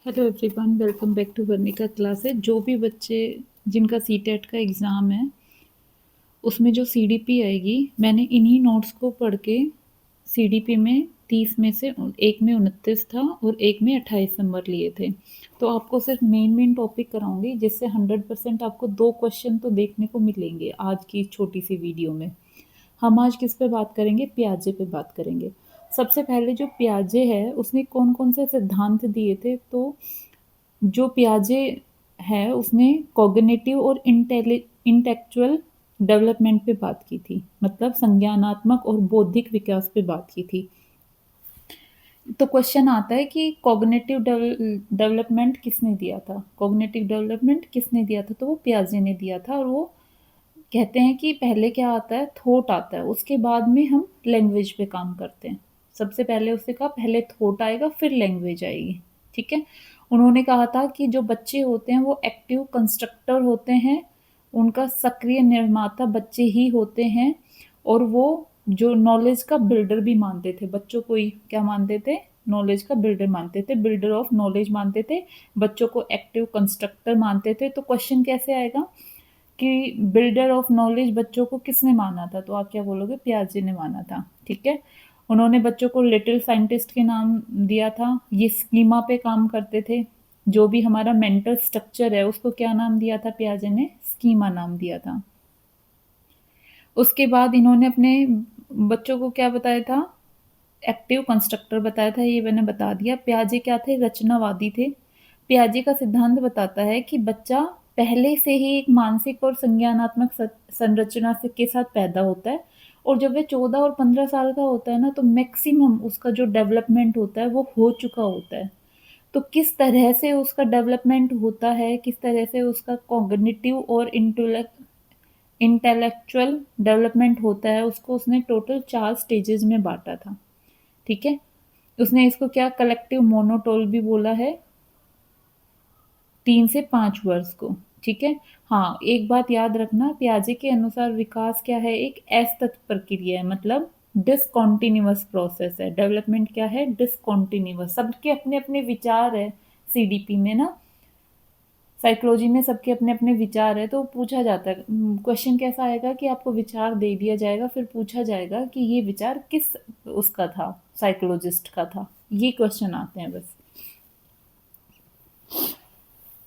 Hello everyone, welcome back to Varnika classes. जो भी बच्चे जिनका सीटेट का एग्ज़ाम है उसमें जो सीडीपी आएगी, मैंने इन्हीं नोट्स को पढ़ के सीडीपी में 30 में से एक में 29 था और एक में 28 नंबर लिए थे। तो आपको सिर्फ मेन टॉपिक कराऊंगी, जिससे 100% आपको 2 क्वेश्चन तो देखने को मिलेंगे आज की छोटी सी वीडियो में। हम आज किस पे बात करेंगे? पियाजे पे बात करेंगे। सबसे पहले जो पियाजे है उसने कौन कौन से सिद्धांत दिए थे? तो जो पियाजे है उसने कॉग्निटिव और इंटेलेक्चुअल डेवलपमेंट पे बात की थी, मतलब संज्ञानात्मक और बौद्धिक विकास पे बात की थी। तो क्वेश्चन आता है कि कॉग्निटिव डेवलपमेंट किसने दिया था? कॉग्निटिव डेवलपमेंट किसने दिया था? तो वो पियाजे ने दिया था। और वो कहते हैं कि पहले क्या आता है? थॉट आता है, उसके बाद में हम लैंग्वेज पे काम करते हैं। सबसे पहले उसने कहा पहले थॉट आएगा फिर लैंग्वेज आएगी। ठीक है। उन्होंने कहा था कि जो बच्चे होते हैं वो एक्टिव कंस्ट्रक्टर होते हैं, उनका सक्रिय निर्माता बच्चे ही होते हैं। और वो जो नॉलेज का बिल्डर भी मानते थे बच्चों को ही। क्या मानते थे? नॉलेज का बिल्डर मानते थे, बिल्डर ऑफ नॉलेज मानते थे। बच्चों को एक्टिव कंस्ट्रक्टर मानते थे। तो क्वेश्चन कैसे आएगा कि बिल्डर ऑफ नॉलेज बच्चों को किसने माना था? तो आप क्या बोलोगे? पियाजे ने माना था। ठीक है। उन्होंने बच्चों को लिटिल साइंटिस्ट के नाम दिया था। ये स्कीमा पे काम करते थे। जो भी हमारा मेंटल स्ट्रक्चर है उसको क्या नाम दिया था? पियाजे ने स्कीमा नाम दिया था। उसके बाद इन्होंने अपने बच्चों को क्या बताया था? एक्टिव कंस्ट्रक्टर बताया था, ये मैंने बता दिया। पियाजे क्या थे? रचनावादी थे। पियाजे का सिद्धांत बताता है कि बच्चा पहले से ही एक मानसिक और संज्ञानात्मक संरचना से के साथ पैदा होता है। और जब वे 14 और 15 साल का होता है ना, तो मैक्सिमम उसका जो डेवलपमेंट होता है वो हो चुका होता है। तो किस तरह से उसका डेवलपमेंट होता है, किस तरह से उसका कॉग्निटिव और इंटेलेक्चुअल डेवलपमेंट होता है, उसको उसने टोटल 4 स्टेजेस में बांटा था। ठीक है। उसने इसको क्या कलेक्टिव मोनोटोल भी बोला है, 3 से 5 वर्ष को। ठीक है। हाँ, एक बात याद रखना, पियाजे के अनुसार विकास क्या है? एक असतत प्रक्रिया है, मतलब डिसकॉन्टिन्यूअस प्रोसेस है। डेवलपमेंट क्या है? डिसकॉन्टिन्यूअस। सबके अपने अपने विचार है। सीडीपी में ना, साइकोलॉजी में सबके अपने अपने विचार है। तो पूछा जाता है, क्वेश्चन कैसा आएगा कि आपको विचार दे दिया जाएगा, फिर पूछा जाएगा कि ये विचार किस उसका था, साइकोलॉजिस्ट का था। ये क्वेश्चन आते हैं बस।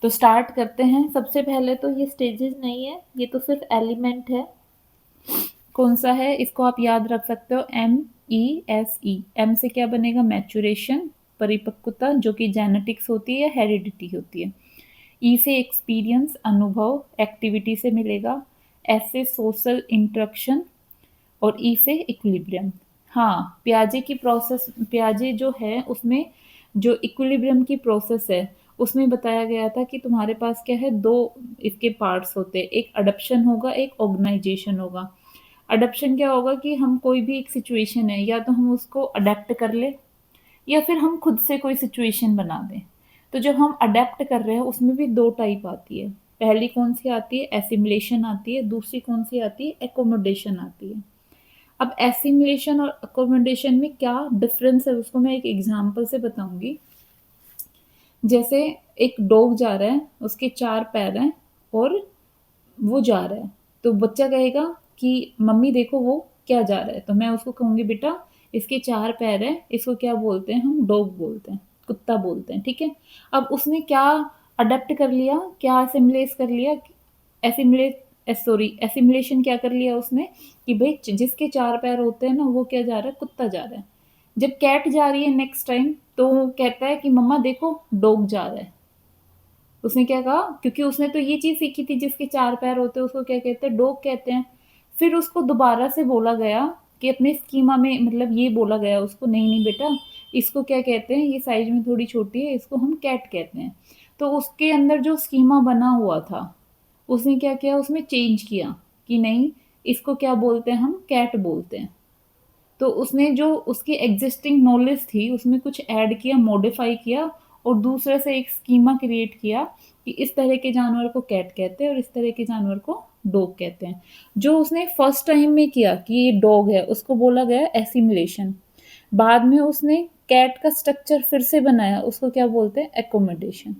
तो स्टार्ट करते हैं। सबसे पहले तो ये स्टेजेस नहीं है, ये तो सिर्फ एलिमेंट है। कौन सा है? इसको आप याद रख सकते हो, MESE। एम से क्या बनेगा? मैचुरेशन, परिपक्वता, जो कि जेनेटिक्स होती है, हेरिडिटी होती है। ई से एक्सपीरियंस, अनुभव, एक्टिविटी से मिलेगा। एस से सोशल इंटरेक्शन और ई से इक्विलिब्रियम। हाँ, पियाजे की प्रोसेस, पियाजे जो है उसमें जो इक्विलिब्रियम की प्रोसेस है उसमें बताया गया था कि तुम्हारे पास क्या है, दो इसके पार्ट्स होते हैं। एक अडप्शन होगा, एक ऑर्गेनाइजेशन होगा। अडप्शन क्या होगा कि हम कोई भी एक सिचुएशन है, या तो हम उसको अडेप्ट कर ले या फिर हम खुद से कोई सिचुएशन बना दें। तो जब हम अडेप्ट कर रहे हैं उसमें भी 2 टाइप आती है। पहली कौन सी आती है? एसिमिलेशन आती है। दूसरी कौन सी आती है? एकोमोडेशन आती है। अब एसिमिलेशन और अकोमोडेशन में क्या डिफरेंस है उसको मैं एक एग्जांपल से बताऊंगी। जैसे एक डॉग जा रहा है, उसके 4 पैर हैं और वो जा रहा है। तो बच्चा कहेगा कि मम्मी देखो वो क्या जा रहा है। तो मैं उसको कहूंगी बेटा इसके 4 पैर हैं, इसको क्या बोलते हैं? हम डॉग बोलते हैं, कुत्ता बोलते हैं। ठीक है। अब उसने क्या अडेप्ट कर लिया, क्या एसिमिलेट कर लिया? एसिमिलेशन क्या कर लिया उसने कि भाई जिसके 4 पैर होते हैं ना वो क्या जा रहा है? कुत्ता जा रहा है। जब कैट जा रही है नेक्स्ट टाइम, तो वो कहता है कि मम्मा देखो डॉग जा रहा है। उसने क्या कहा? क्योंकि उसने तो ये चीज सीखी थी, जिसके 4 पैर होते हैं उसको क्या कहते हैं? डॉग कहते हैं। फिर उसको दोबारा से बोला गया कि अपने स्कीमा में, मतलब ये बोला गया उसको, नहीं नहीं बेटा इसको क्या कहते हैं, ये साइज में थोड़ी छोटी है, इसको हम कैट कहते हैं। तो उसके अंदर जो स्कीमा बना हुआ था उसने क्या किया? उसमें चेंज किया कि नहीं, इसको क्या बोलते हैं? हम कैट बोलते हैं। तो उसने जो उसकी एग्जिस्टिंग नॉलेज थी उसमें कुछ ऐड किया, मॉडिफाई किया, और दूसरे से एक स्कीमा क्रिएट किया कि इस तरह के जानवर को कैट कहते हैं और इस तरह के जानवर को डॉग कहते हैं। जो उसने फर्स्ट टाइम में किया कि ये डॉग है उसको बोला गया एसिमिलेशन। बाद में उसने कैट का स्ट्रक्चर फिर से बनाया, उसको क्या बोलते हैं? एकोमोडेशन।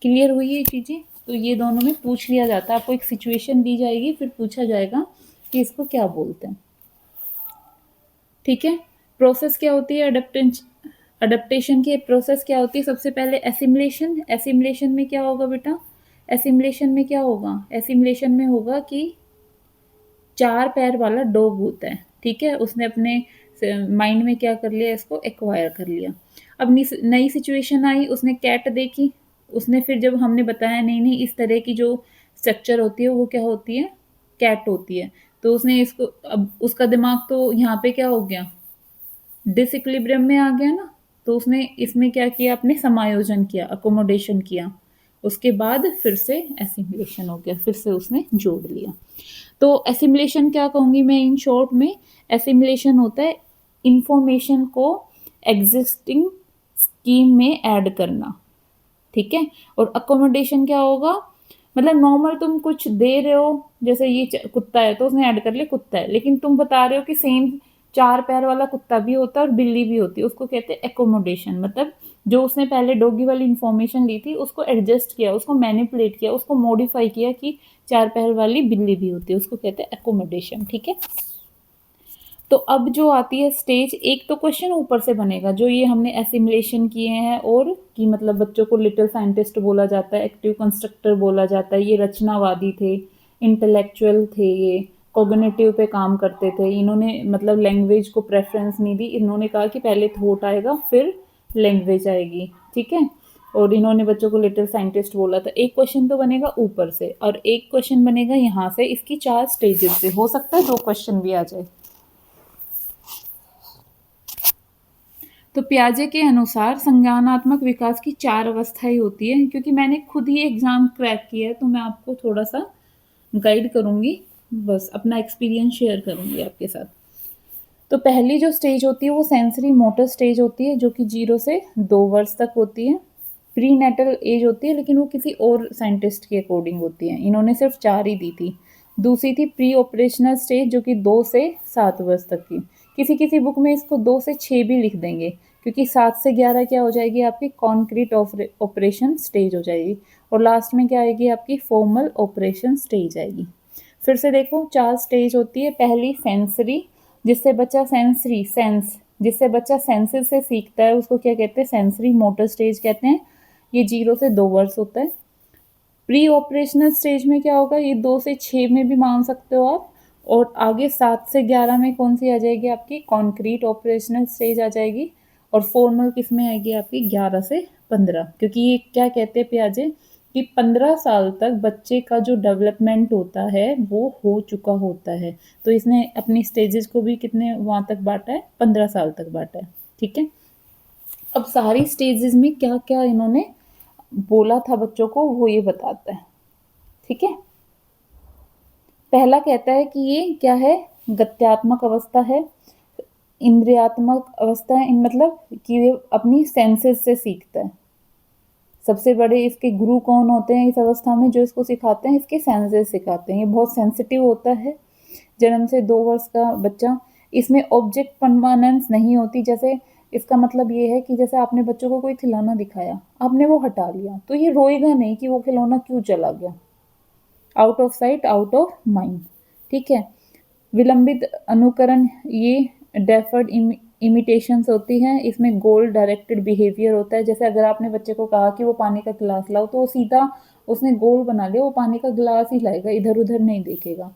क्लियर हुई ये चीज़ें? तो ये दोनों में पूछ लिया जाता है, आपको एक सिचुएशन दी जाएगी, फिर पूछा जाएगा कि इसको क्या बोलते हैं। ठीक है। प्रोसेस क्या होती है अडेप्टेशन की? प्रोसेस क्या होती है? सबसे पहले एसिमुलेशन। एसिमुलेशन में क्या होगा बेटा? एसिमुलेशन में क्या होगा? एसिमुलेशन में होगा कि 4 पैर वाला डॉग होता है, ठीक है? उसने अपने माइंड में क्या कर लिया? इसको एक्वायर कर लिया। अब नई सिचुएशन आई, उसने कैट देखी, उसने फिर जब हमने बताया नहीं नहीं इस तरह की जो स्ट्रक्चर होती है वो क्या होती है? कैट होती है। तो उसने इसको, अब उसका दिमाग तो यहाँ पे क्या हो गया? डिसइक्विलिब्रियम में आ गया ना, तो उसने इसमें क्या किया? अपने समायोजन किया, अकोमोडेशन किया। उसके बाद फिर से एसिमुलेशन हो गया, फिर से उसने जोड़ लिया। तो एसिमुलेशन क्या कहूँगी मैं इन शॉर्ट में? एसिमुलेशन होता है इंफॉर्मेशन को एग्जिस्टिंग स्कीम में ऐड करना, ठीक है? और अकोमोडेशन क्या होगा? मतलब नॉर्मल तुम कुछ दे रहे हो, जैसे ये कुत्ता है तो उसने ऐड कर लिया कुत्ता है, लेकिन तुम बता रहे हो कि सेम 4 पैर वाला कुत्ता भी होता है और बिल्ली भी होती है, उसको कहते हैं एकोमोडेशन। मतलब जो उसने पहले डॉगी वाली इन्फॉर्मेशन ली थी उसको एडजस्ट किया, उसको मैनिपुलेट किया, उसको मॉडिफाई किया कि 4 पैर वाली बिल्ली भी होती है, उसको कहते हैं एकोमोडेशन, ठीक है? तो अब जो आती है स्टेज, एक तो क्वेश्चन ऊपर से बनेगा जो ये हमने एसिमुलेशन किए हैं, और कि मतलब बच्चों को लिटिल साइंटिस्ट बोला जाता है, एक्टिव कंस्ट्रक्टर बोला जाता है, ये रचनावादी थे, इंटेलेक्चुअल थे, ये कॉग्निटिव पे काम करते थे, इन्होंने मतलब लैंग्वेज को प्रेफरेंस नहीं दी, इन्होंने कहा कि पहले थॉट आएगा फिर लैंग्वेज आएगी, ठीक है? और इन्होंने बच्चों को लिटिल साइंटिस्ट बोला था। एक क्वेश्चन तो बनेगा ऊपर से और एक क्वेश्चन बनेगा यहाँ से, इसकी 4 स्टेजेस से हो सकता है 2 क्वेश्चन भी आ जाए। तो पियाजे के अनुसार संज्ञानात्मक विकास की 4 अवस्थाएं होती है। क्योंकि मैंने खुद ही एग्जाम क्रैक किया है तो मैं आपको थोड़ा सा गाइड करूंगी, बस अपना एक्सपीरियंस शेयर करूंगी आपके साथ। तो पहली जो स्टेज होती है वो सेंसरी मोटर स्टेज होती है, जो कि 0 से 2 वर्ष तक होती है। प्री नेटल एज होती है, लेकिन वो किसी और साइंटिस्ट के अकॉर्डिंग होती है, इन्होंने सिर्फ 4 ही दी थी। दूसरी थी प्री ऑपरेशनल स्टेज, जो कि 2 से 7 वर्ष तक की। किसी किसी बुक में इसको 2 से 6 भी लिख देंगे, क्योंकि 7 से 11 क्या हो जाएगी? आपकी कॉन्क्रीट ऑपरेशन स्टेज हो जाएगी। और लास्ट में क्या आएगी? आपकी फॉर्मल ऑपरेशन स्टेज आएगी। फिर से देखो 4 स्टेज होती है। पहली सेंसरी, जिससे बच्चा जिससे बच्चा सेंसेस से सीखता है उसको क्या कहते हैं? सेंसरी मोटर स्टेज कहते हैं। ये 0 से 2 वर्ष होता है। प्री ऑपरेशनल स्टेज में क्या होगा? ये 2 से 6 में भी मान सकते हो आप। और आगे 7 से 11 में कौन सी आ जाएगी? आपकी कॉन्क्रीट ऑपरेशनल स्टेज आ जाएगी। और फॉर्मल किस में आएगी? आपकी 11 से 15। क्योंकि ये क्या कहते हैं पियाजे कि 15 साल तक बच्चे का जो डेवलपमेंट होता है वो हो चुका होता है। तो इसने अपनी स्टेजेस को भी कितने वहाँ तक बांटा है? 15 साल तक बांटा है, ठीक है? अब सारी स्टेजेस में क्या क्या इन्होंने बोला था बच्चों को वो ये बताता है, ठीक है? पहला कहता है कि ये क्या है? गत्यात्मक अवस्था है, इंद्रियात्मक अवस्था है, इन मतलब कि ये अपनी सेंसेस से सीखता है। सबसे बड़े इसके गुरु कौन होते हैं इस अवस्था में? जो इसको सिखाते हैं, इसके सेंसेस सिखाते हैं। ये बहुत सेंसिटिव होता है। जन्म से 2 वर्ष का बच्चा, इसमें ऑब्जेक्ट परमानेंस नहीं होती। जैसे इसका मतलब ये है कि जैसे आपने बच्चों को कोई खिलौना दिखाया, आपने वो हटा लिया, तो ये रोएगा नहीं कि वो खिलौना क्यों चला गया। Out of sight out of mind, ठीक है? विलंबित अनुकरण, ये डेफर्ड इमिटेशंस होती हैं। इसमें गोल डायरेक्टेड बिहेवियर होता है। जैसे अगर आपने बच्चे को कहा कि वो पानी का गिलास लाओ, तो वो सीधा उसने गोल बना लिया, वो पानी का गिलास ही लाएगा, इधर उधर नहीं देखेगा।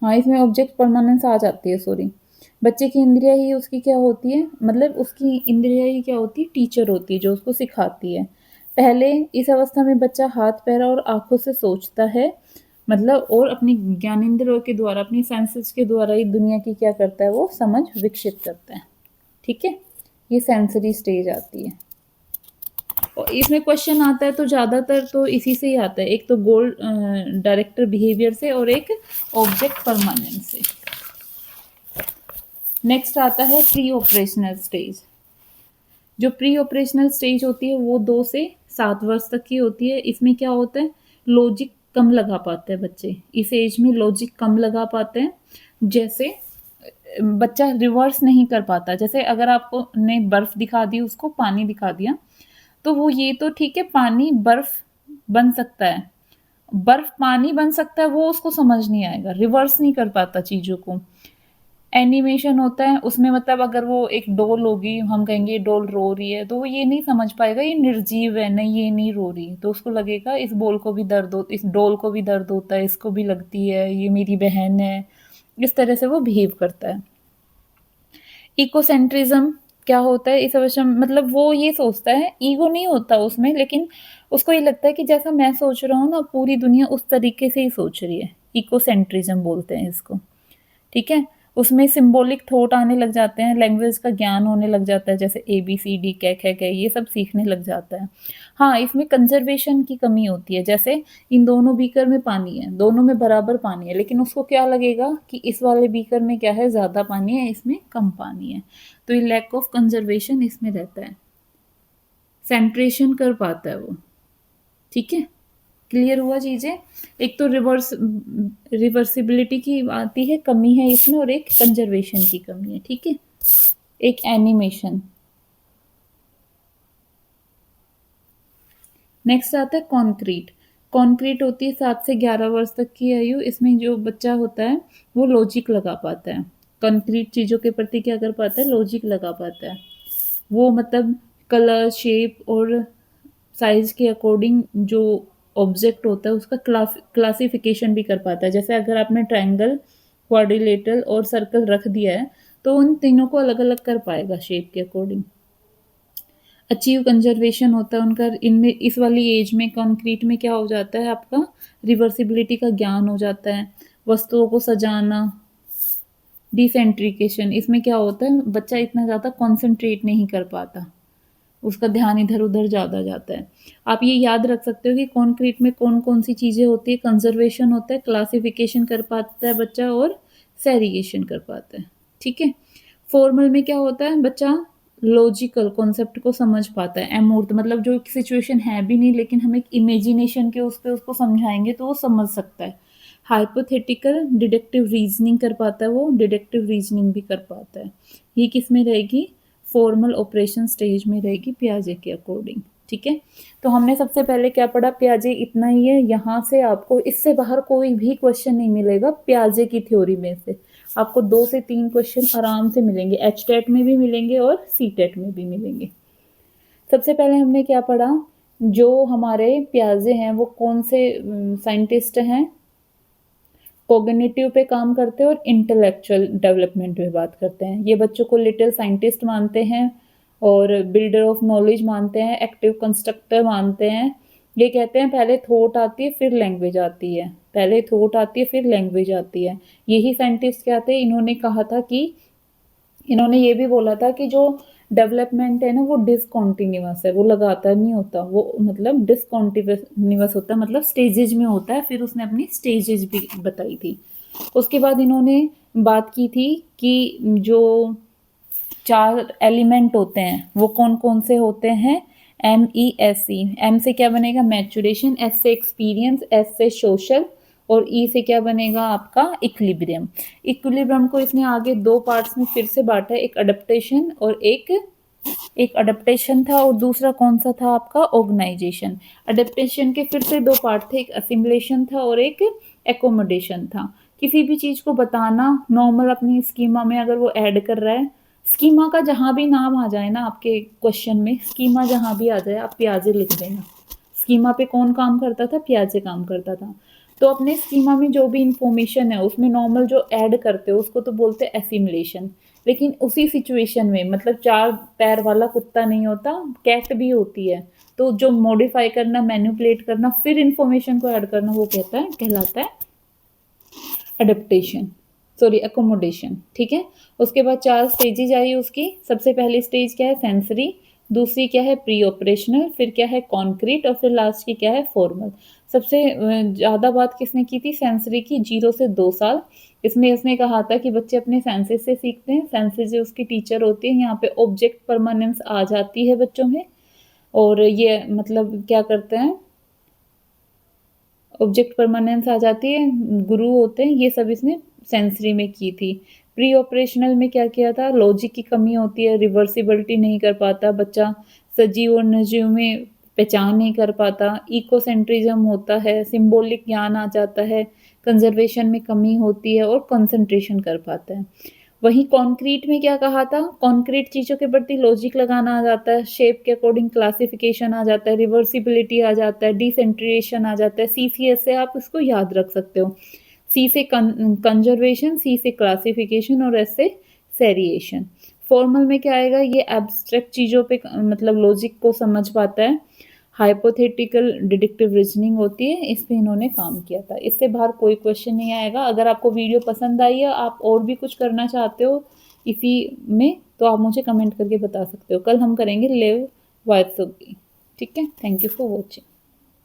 हाँ, इसमें ऑब्जेक्ट परमानेंस आ जाती है, सॉरी। बच्चे की इंद्रिया ही उसकी क्या होती है? मतलब उसकी इंद्रिया ही क्या होती है? टीचर होती है, जो उसको सिखाती है। पहले इस अवस्था में बच्चा हाथ पैर और आंखों से सोचता है, मतलब और अपनी ज्ञानेंद्रियों के द्वारा, अपनी सेंसेस के द्वारा ही दुनिया की क्या करता है? वो समझ विकसित करता है, ठीक है? ये सेंसरी स्टेज आती है। और इसमें क्वेश्चन आता है तो ज़्यादातर तो इसी से ही आता है, एक तो गोल डायरेक्टर बिहेवियर से और एक ऑब्जेक्ट परमानेंस से। नेक्स्ट आता है प्री ऑपरेशनल स्टेज। जो प्री ऑपरेशनल स्टेज होती है वो 2 से 7 वर्ष तक की होती है। इसमें क्या होता है? लॉजिक कम लगा पाते हैं बच्चे, इस एज में लॉजिक कम लगा पाते हैं। जैसे बच्चा रिवर्स नहीं कर पाता। जैसे अगर आपको ने बर्फ़ दिखा दी उसको, पानी दिखा दिया, तो वो ये तो ठीक है पानी बर्फ़ बन सकता है। बर्फ़ पानी बन सकता है वो उसको समझ नहीं आएगा, रिवर्स नहीं कर पाता चीज़ों को। एनिमेशन होता है उसमें मतलब अगर वो एक डॉल होगी, हम कहेंगे ये डॉल रो रही है, तो वो ये नहीं समझ पाएगा ये निर्जीव है, नहीं ये नहीं रो रही। तो उसको लगेगा इस बॉल को भी दर्द हो इस डॉल को भी दर्द होता है, इसको भी लगती है, ये मेरी बहन है। इस तरह से वो बिहेव करता है। इकोसेंट्रिज्म क्या होता है इस अवसर मतलब वो ये सोचता है ईगो नहीं होता उसमें लेकिन उसको ये लगता है कि जैसा मैं सोच रहा हूँ ना पूरी दुनिया उस तरीके से ही सोच रही है। इकोसेंट्रिज्म बोलते हैं इसको। ठीक है? उसमें सिंबॉलिक थॉट आने लग जाते हैं, लैंग्वेज का ज्ञान होने लग जाता है, जैसे एबीसीडी, कै, ख, ग ये सब सीखने लग जाता है। हाँ, इसमें कंज़र्वेशन की कमी होती है, जैसे इन दोनों बीकर में पानी है, दोनों में बराबर पानी है, लेकिन उसको क्या लगेगा कि इस वाले बीकर में क्या है, ज़्यादा पानी है, इसमें कम पानी है। तो ये लैक ऑफ कंज़र्वेशन इसमें रहता है। सेंट्रेशन कर पाता है वो, ठीक है? क्लियर हुआ चीज़ें? एक तो रिवर्सिबिलिटी की आती है, कमी है इसमें और एक कंज़र्वेशन की कमी है, ठीक है? एक एनिमेशन। नेक्स्ट आता है कॉन्क्रीट। कॉन्क्रीट होती है 7 से 11 वर्ष तक की आयु, इसमें जो बच्चा होता है, वो लॉजिक लगा पाता है। कंक्रीट चीज़ों के प्रति क्या कर पाता है? लॉजिक लगा पाता है। वो मतलब कलर, शेप और साइज़ के अकॉर्डिंग जो ऑब्जेक्ट होता है उसका क्लासिफिकेशन भी कर पाता है। जैसे अगर आपने ट्रायंगल, क्वाड्रिलेटरल और सर्कल रख दिया है, तो उन तीनों को अलग-अलग कर पाएगा शेप के अकॉर्डिंग। अचीव कंजर्वेशन होता है उनका इनमें इस वाली एज में कंक्रीट में क्या हो जाता है आपका रिवर्सिबिलिटी का ज्ञान हो जाता है। वस्तुओं को सजाना, डिसेंट्रिकेशन इसमें क्या होता है बच्चा इतना ज़्यादा कॉन्सेंट्रेट नहीं कर पाता। उसका ध्यान इधर-उधर ज़्यादा जाता है। आप ये याद रख सकते हो कि कॉन्क्रीट में कौन-कौन सी चीज़ें होती है, कंज़र्वेशन होता है, क्लासिफ़िकेशन कर पाता है बच्चा और सेग्रीगेशन कर पाता है, ठीक है? फॉर्मल में क्या होता है, बच्चा लॉजिकल कॉन्सेप्ट को समझ पाता है, अमूर्त मतलब जो सिचुएशन है भी नहीं लेकिन हम एक इमेजिनेशन के उस पे उसको समझाएँगे तो वो समझ सकता है। हाइपोथेटिकल डिडक्टिव रीज़निंग कर पाता है वो, डिडक्टिव रीज़निंग भी कर पाता है। ये किसमें रहेगी? फॉर्मल ऑपरेशन स्टेज में रहेगी पियाजे के अकॉर्डिंग, ठीक है? तो हमने सबसे पहले क्या पढ़ा पियाजे इतना ही है, यहाँ से आपको इससे बाहर कोई भी क्वेश्चन नहीं मिलेगा पियाजे की थ्योरी में से। आपको 2 से 3 क्वेश्चन आराम से मिलेंगे, एचटेट में भी मिलेंगे और सीटेट में भी मिलेंगे। सबसे पहले हमने क्या पढ़ा, जो हमारे पियाजे हैं वो कौन से साइंटिस्ट हैं? कॉग्निटिव पे काम करते हैं और इंटेलेक्चुअल डेवलपमेंट पे बात करते हैं। ये बच्चों को लिटिल साइंटिस्ट मानते हैं और बिल्डर ऑफ नॉलेज मानते हैं, एक्टिव कंस्ट्रक्टर मानते हैं। ये कहते हैं पहले थॉट आती है फिर लैंग्वेज आती है, पहले थॉट आती है फिर लैंग्वेज आती है। यही साइंटिस्ट क्या थे? इन्होंने कहा था कि इन्होंने ये भी बोला था कि जो डेवलपमेंट है ना वो डिसकंटिन्यूअस है, वो लगातार नहीं होता, वो मतलब डिसकंटिन्यूअस होता है मतलब स्टेजेज में होता है। फिर उसने अपनी स्टेजेज भी बताई थी। उसके बाद इन्होंने बात की थी कि जो 4 एलिमेंट होते हैं वो कौन-कौन से होते हैं? MESE एम से क्या बनेगा? मैच्योरेशन, एस से एक्सपीरियंस, एस से सोशल और ई से क्या बनेगा आपका? इक्विलिब्रियम। इक्विलिब्रियम को इसने आगे 2 पार्ट्स में फिर से बाँटा है, एक अडैप्टेशन और एक अडैप्टेशन था और दूसरा कौन-सा था आपका? ऑर्गनाइजेशन। अडैप्टेशन के फिर से 2 पार्ट थे, एक असिमिलेशन था और एक एक्कोमोडेशन था। किसी भी चीज़ को बताना नॉर्मल अपनी स्कीमा में अगर वो ऐड कर रहा है, स्कीमा का जहाँ भी नाम आ जाए ना आपके क्वेश्चन में, स्कीमा जहाँ भी आ जाए आप पियाजे लिख देना। स्कीमा पे कौन काम करता था? पियाजे काम करता था। तो अपने स्कीमा में जो भी इंफॉर्मेशन है उसमें नॉर्मल जो ऐड करते हो उसको तो बोलते हैं एसिमिलेशन। लेकिन उसी सिचुएशन में मतलब 4 पैर वाला कुत्ता नहीं होता, कैट भी होती है। तो जो मॉडिफाई करना, मैनिपुलेट करना, फिर इंफॉर्मेशन को ऐड करना वो कहलाता है एडप्टेशन, सॉरी अकोमोडेशन, ठीक है? उसके बाद 4 स्टेजेज आई उसकी। सबसे पहली स्टेज क्या है? सेंसरी, दूसरी क्या है? प्री ऑपरेशनल, फिर क्या है? कॉन्क्रीट और फिर लास्ट की क्या है? फॉर्मल। सबसे ज़्यादा बात किसने की थी? सेंसरी की, 0 से 2 साल। इसमें उसने कहा था कि बच्चे अपने सेंसेस से सीखते हैं, सेंसेस जो उसकी टीचर होती है, यहाँ पे ऑब्जेक्ट परमानेंस आ जाती है बच्चों में और ये मतलब क्या करते हैं ऑब्जेक्ट परमानेंस आ जाती है, गुरु होते हैं, ये सब इसने सेंसरी में की थी। प्री ऑपरेशनल में क्या किया था, लॉजिक की कमी होती है, रिवर्सिबिलिटी नहीं कर पाता बच्चा, सजीव और निर्जीव में पहचान नहीं कर पाता, इकोसेंट्रिज्म होता है, सिंबॉलिक ज्ञान आ जाता है, कंजर्वेशन में कमी होती है और कंसंट्रेशन कर पाता है। वहीं कॉन्क्रीट में क्या कहा था, कॉन्क्रीट चीज़ों के प्रति लॉजिक लगाना आ जाता है, शेप के अकॉर्डिंग क्लासिफिकेशन आ जाता है, रिवर्सिबिलिटी आ जाता है, डिसेंट्रिएशन आ जाता है। सीसीएस से आप इसको याद रख सकते हो। सी से कंजर्वेशन, सी से क्लासिफिकेशन और एस से सेरिएशन। फॉर्मल में क्या आएगा, ये एब्स्ट्रैक्ट चीज़ों पे मतलब लॉजिक को समझ पाता है। हाइपोथेटिकल डिडक्टिव रीजनिंग होती है, इस पे इन्होंने काम किया था। इससे बाहर कोई क्वेश्चन नहीं आएगा। अगर आपको वीडियो पसंद आई है, आप और भी कुछ करना चाहते हो इसी में, तो आप मुझे कमेंट करके बता सकते हो। कल हम करेंगे लेव वायत्सुकी। ठीक है, थैंक यू फॉर वॉचिंग।